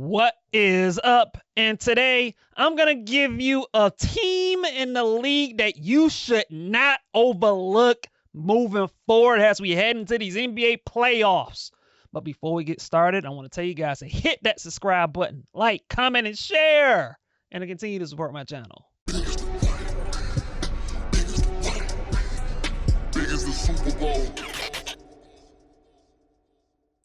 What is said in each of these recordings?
What is up? And today I'm going to give you a team in the league that you should not overlook moving forward as we head into these NBA playoffs. But before we get started, I want to tell you guys to hit that subscribe button, like, comment, and share, and to continue to support my channel.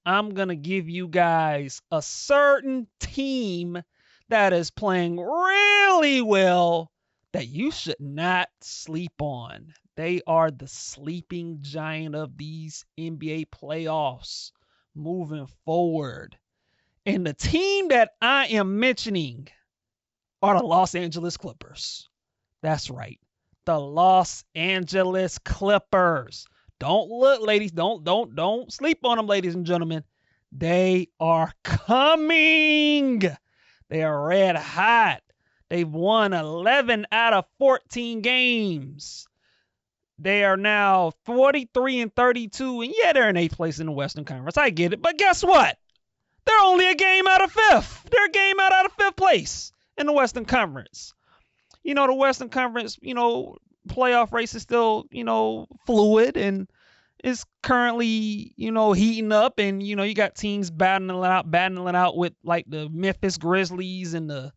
I'm going to give you guys a certain team that is playing really well that you should not sleep on. They are the sleeping giant of these NBA playoffs moving forward. And the team that I am mentioning are the Los Angeles Clippers. That's right. The Los Angeles Clippers. Don't look, ladies. Don't sleep on them, ladies and gentlemen. They are coming. They are red hot. They've won 11 out of 14 games. They are now 43-32, and yeah, they're in 8th place in the Western Conference. I get it, but guess what? They're only a game out of 5th. They're a game out of 5th place in the Western Conference. You know, the Western Conference, playoff race is still, fluid and is currently, heating up. And, you got teams battling out with like the Memphis Grizzlies and the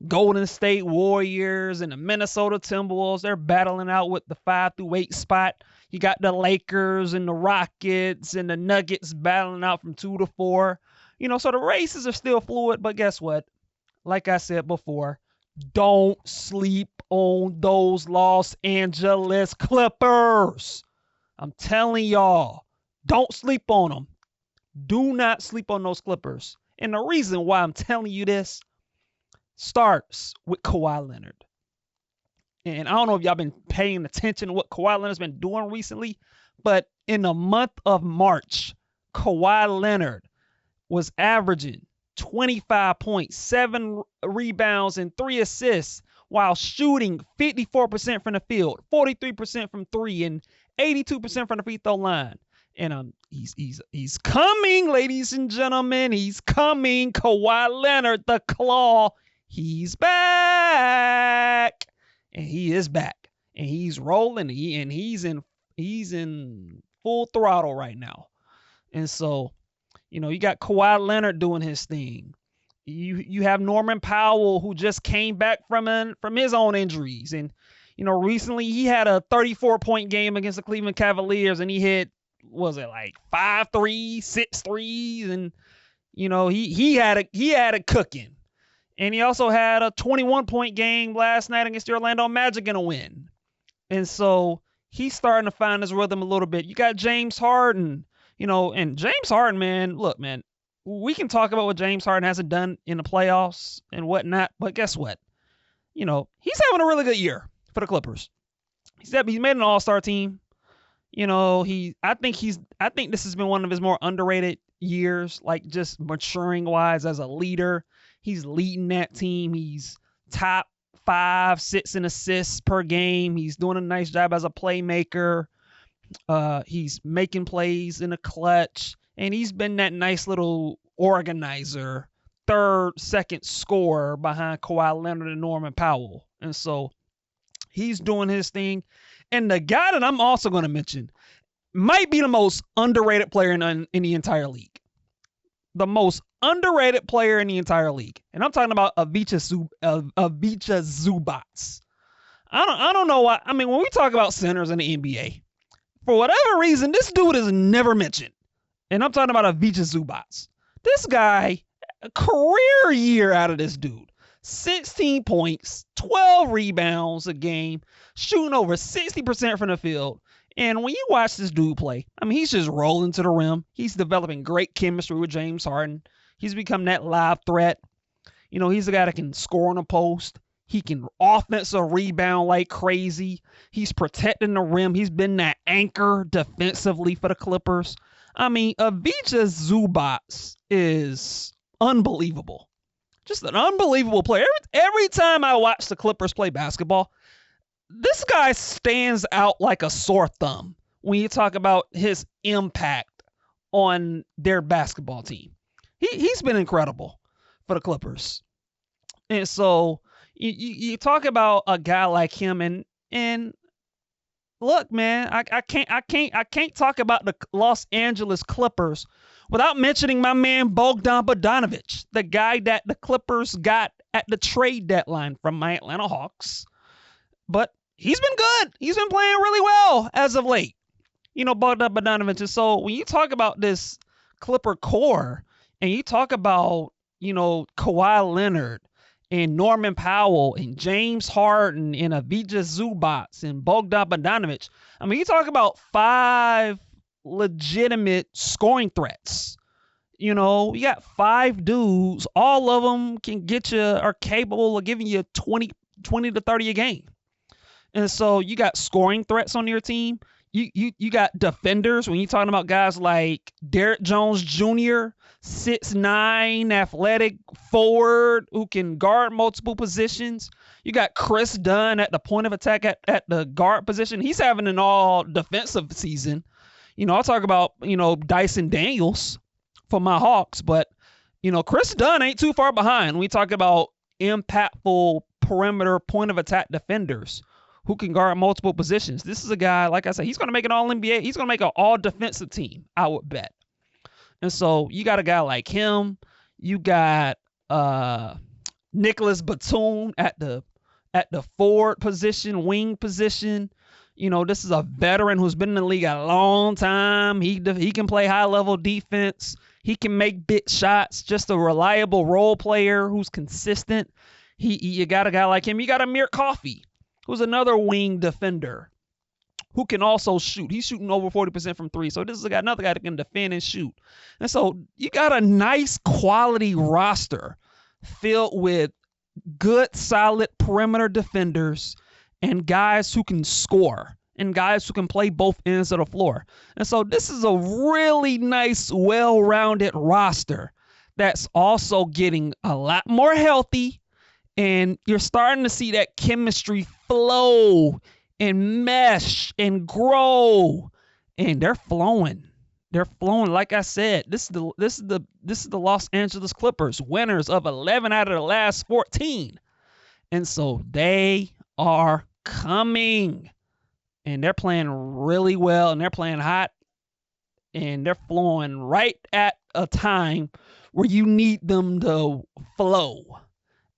Golden State Warriors and the Minnesota Timberwolves. They're battling out with the 5 through 8 spot. You got the Lakers and the Rockets and the Nuggets battling out from 2 to 4. So the races are still fluid, but guess what? Like I said before, don't sleep on those Los Angeles Clippers. I'm telling y'all, don't sleep on them. Do not sleep on those Clippers. And the reason why I'm telling you this starts with Kawhi Leonard. And I don't know if y'all been paying attention to what Kawhi Leonard's been doing recently, but in the month of March, Kawhi Leonard was averaging 25 points, 7 rebounds, and 3 assists while shooting 54% from the field, 43% from 3, and 82% from the free throw line. And he's coming, ladies and gentlemen. He's coming. Kawhi Leonard, the Claw. He's back. And he is back. And he's rolling. And he's in full throttle right now. And so, you got Kawhi Leonard doing his thing. You have Norman Powell, who just came back from his own injuries. And, recently he had a 34-point game against the Cleveland Cavaliers, and he hit, was it like 5 threes, 6 threes? And, he had it cooking. And he also had a 21-point game last night against the Orlando Magic in a win. And so he's starting to find his rhythm a little bit. You got James Harden. And James Harden, man, look, man, we can talk about what James Harden hasn't done in the playoffs and whatnot, but guess what? He's having a really good year for the Clippers. He's made an all-star team. I think this has been one of his more underrated years, like just maturing wise as a leader. He's leading that team. He's top 5, 6 in assists per game. He's doing a nice job as a playmaker. He's making plays in the clutch, and he's been that nice little organizer, second scorer behind Kawhi Leonard and Norman Powell. And so he's doing his thing. And the guy that I'm also going to mention might be the most underrated player in the entire league. The most underrated player in the entire league. And I'm talking about Ivica Zubac. I don't know why. I mean, when we talk about centers in the NBA, for whatever reason, this dude is never mentioned. And I'm talking about Ivica Zubac. This guy, a career year out of this dude. 16 points, 12 rebounds a game, shooting over 60% from the field. And when you watch this dude play, I mean, he's just rolling to the rim. He's developing great chemistry with James Harden. He's become that live threat. He's a guy that can score on a post. He can offensive rebound like crazy. He's protecting the rim. He's been that anchor defensively for the Clippers. I mean, Ivica Zubac is unbelievable. Just an unbelievable player. Every time I watch the Clippers play basketball, this guy stands out like a sore thumb when you talk about his impact on their basketball team. He's been incredible for the Clippers. And so you talk about a guy like him, and look, man, I can't talk about the Los Angeles Clippers without mentioning my man Bogdan Bogdanovic, the guy that the Clippers got at the trade deadline from my Atlanta Hawks. But he's been good. He's been playing really well as of late. Bogdan Bogdanovic. And so when you talk about this Clipper core and you talk about, Kawhi Leonard and Norman Powell and James Harden and Avija Zubac and Bogdan Bogdanovic, I mean, you talk about 5 legitimate scoring threats. You got 5 dudes. All of them are capable of giving you 20 to 30 a game. And so you got scoring threats on your team. You got defenders when you're talking about guys like Derrick Jones Jr., 6'9", athletic forward who can guard multiple positions. You got Chris Dunn at the point of attack at the guard position. He's having an all defensive season. I'll talk about, Dyson Daniels for my Hawks, but, Chris Dunn ain't too far behind when we talk about impactful perimeter point of attack defenders who can guard multiple positions. This is a guy, like I said, he's going to make an all-NBA. He's going to make an all-defensive team, I would bet. And so you got a guy like him. You got Nicholas Batum at the forward position, wing position. This is a veteran who's been in the league a long time. He can play high-level defense. He can make big shots. Just a reliable role player who's consistent. You got a guy like him. You got Amir Coffey, who's another wing defender who can also shoot. He's shooting over 40% from 3. So this is another guy that can defend and shoot. And so you got a nice quality roster filled with good, solid perimeter defenders and guys who can score and guys who can play both ends of the floor. And so this is a really nice, well-rounded roster that's also getting a lot more healthy. And you're starting to see that chemistry flow and mesh and grow, and they're flowing. They're flowing. Like I said, this is the Los Angeles Clippers, winners of 11 out of the last 14, and so they are coming, and they're playing really well, and they're playing hot, and they're flowing right at a time where you need them to flow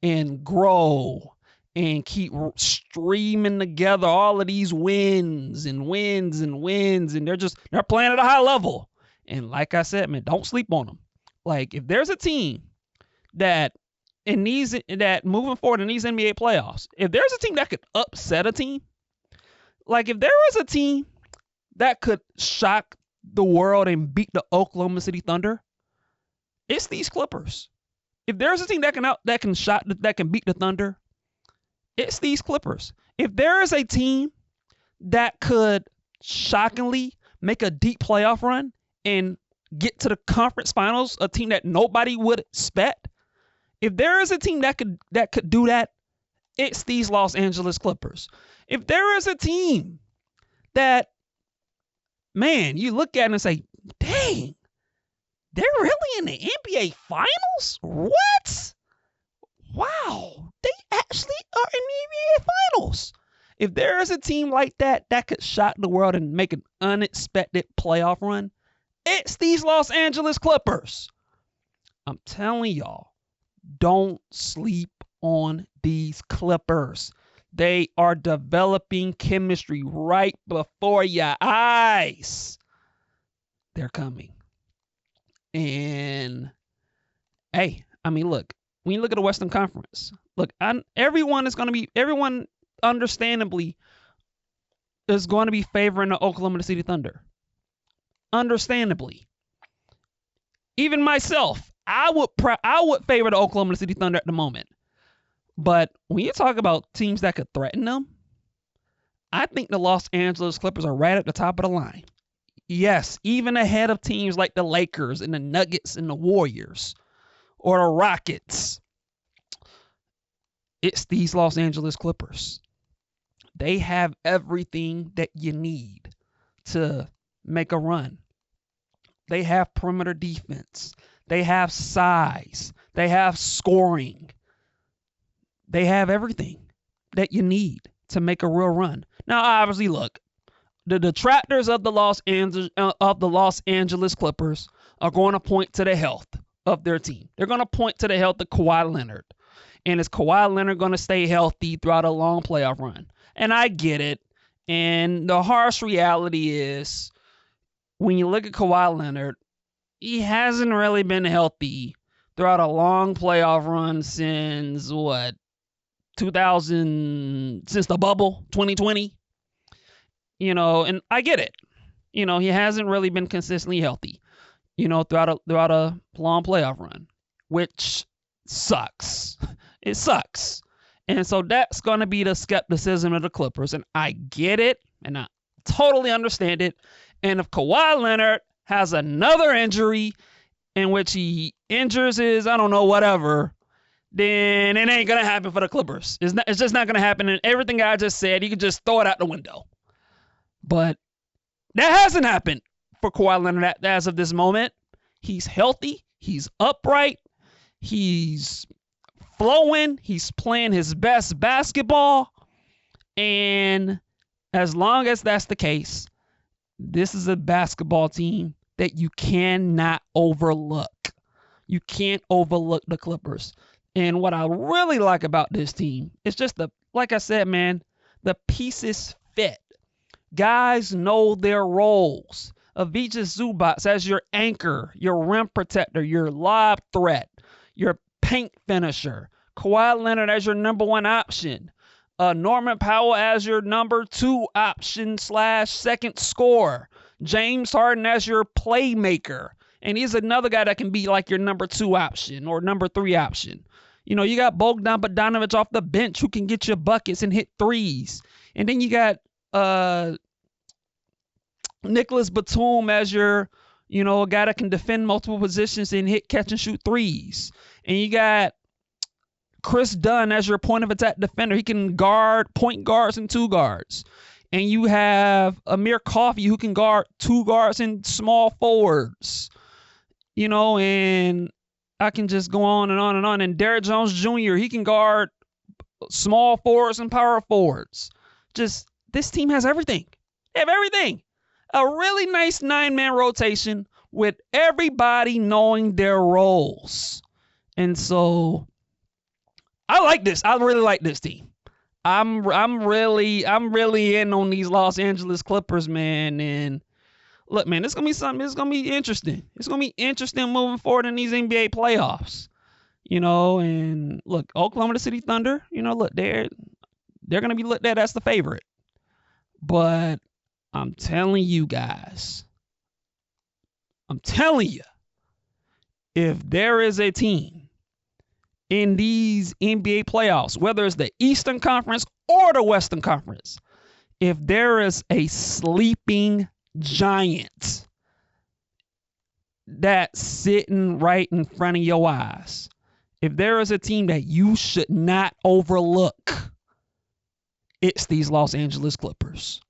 and grow and keep streaming together all of these wins, and they're playing at a high level. And like I said, man, don't sleep on them. Like, if there's a team that moving forward in these NBA playoffs, if there's a team that could upset a team, like if there was a team that could shock the world and beat the Oklahoma City Thunder, it's these Clippers. If there's a team that can beat the Thunder, it's these Clippers. If there is a team that could shockingly make a deep playoff run and get to the conference finals, a team that nobody would expect, if there is a team that could do that, it's these Los Angeles Clippers. If there is a team that, man, you look at it and say, dang, they're really in the NBA Finals? What? Wow, they actually are in the NBA Finals. If there is a team like that could shock the world and make an unexpected playoff run, it's these Los Angeles Clippers. I'm telling y'all, don't sleep on these Clippers. They are developing chemistry right before your eyes. They're coming. And, hey, I mean, look, when you look at the Western Conference, look, everyone understandably is going to be favoring the Oklahoma City Thunder. Understandably. Even myself, I would favor the Oklahoma City Thunder at the moment. But when you talk about teams that could threaten them, I think the Los Angeles Clippers are right at the top of the line. Yes, even ahead of teams like the Lakers and the Nuggets and the Warriors or the Rockets. It's these Los Angeles Clippers. They have everything that you need to make a run. They have perimeter defense. They have size. They have scoring. They have everything that you need to make a real run. Now, obviously, look, the detractors of the Los Angeles Clippers are going to point to the health of their team. They're going to point to the health of Kawhi Leonard. And is Kawhi Leonard going to stay healthy throughout a long playoff run? And I get it. And the harsh reality is, when you look at Kawhi Leonard, he hasn't really been healthy throughout a long playoff run since, 2000, since the bubble, 2020. And I get it. He hasn't really been consistently healthy, throughout a long playoff run, which sucks. It sucks. And so that's going to be the skepticism of the Clippers. And I get it. And I totally understand it. And if Kawhi Leonard has another injury in which he injures his, I don't know, whatever, then it ain't going to happen for the Clippers. It's just not going to happen. And everything I just said, you could just throw it out the window. But that hasn't happened for Kawhi Leonard as of this moment. He's healthy. He's upright. He's flowing. He's playing his best basketball. And as long as that's the case, this is a basketball team that you cannot overlook. You can't overlook the Clippers. And what I really like about this team is just like I said, man, the pieces fit. Guys know their roles. Ivica Zubac as your anchor, your rim protector, your lob threat, your paint finisher. Kawhi Leonard as your number one option. Norman Powell as your number two option / second scorer. James Harden as your playmaker. And he's another guy that can be like your number two option or number three option. You got Bogdan Bogdanovic off the bench who can get you buckets and hit threes. And then you got Nicholas Batum as your, a guy that can defend multiple positions and hit, catch, and shoot threes. And you got Chris Dunn as your point of attack defender. He can guard point guards and two guards. And you have Amir Coffey who can guard two guards and small forwards. And I can just go on and on and on. And Derrick Jones Jr., he can guard small forwards and power forwards. Just, this team has everything. They have everything. A really nice 9-man rotation with everybody knowing their roles. And so I like this. I really like this team. I'm really in on these Los Angeles Clippers, man. And look, man, it's gonna be something. It's gonna be interesting. It's gonna be interesting moving forward in these NBA playoffs. And look, Oklahoma City Thunder. Look, they're gonna be looked at as the favorite. But I'm telling you guys, if there is a team in these NBA playoffs, whether it's the Eastern Conference or the Western Conference, if there is a sleeping giant that's sitting right in front of your eyes, if there is a team that you should not overlook, it's these Los Angeles Clippers.